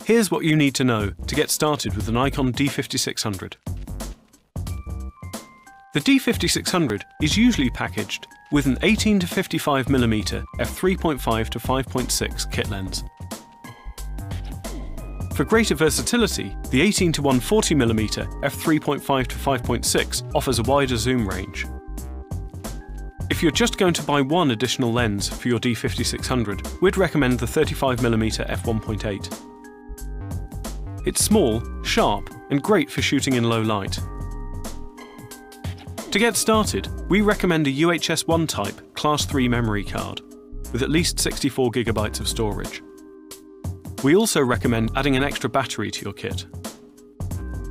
Here's what you need to know to get started with the Nikon D5600. The D5600 is usually packaged with an 18 to 55mm f3.5 to 5.6 kit lens. For greater versatility, the 18 to 140mm f3.5 to 5.6 offers a wider zoom range. If you're just going to buy one additional lens for your D5600, we'd recommend the 35mm f1.8. It's small, sharp, and great for shooting in low light. To get started, we recommend a UHS 1 type Class 3 memory card with at least 64GB of storage. We also recommend adding an extra battery to your kit.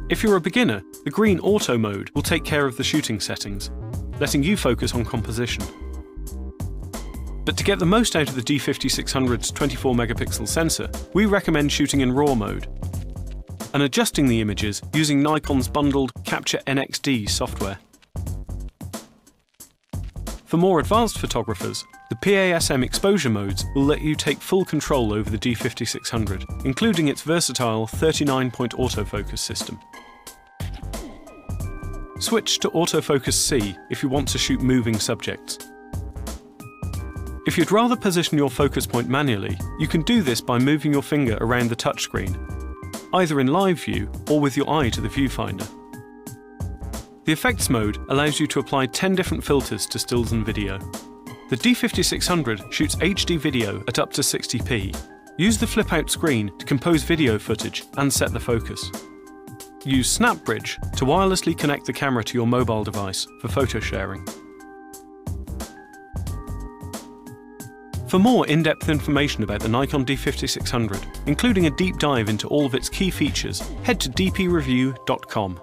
If you're a beginner, the green auto mode will take care of the shooting settings, letting you focus on composition. But to get the most out of the D5600's 24MP sensor, we recommend shooting in RAW mode and adjusting the images using Nikon's bundled Capture NXD software. For more advanced photographers, the PASM exposure modes will let you take full control over the D5600, including its versatile 39-point autofocus system. Switch to autofocus C if you want to shoot moving subjects. If you'd rather position your focus point manually, you can do this by moving your finger around the touchscreen, either in live view or with your eye to the viewfinder. The Effects mode allows you to apply 10 different filters to stills and video. The D5600 shoots HD video at up to 60p. Use the flip-out screen to compose video footage and set the focus. Use SnapBridge to wirelessly connect the camera to your mobile device for photo sharing. For more in-depth information about the Nikon D5600, including a deep dive into all of its key features, head to dpreview.com.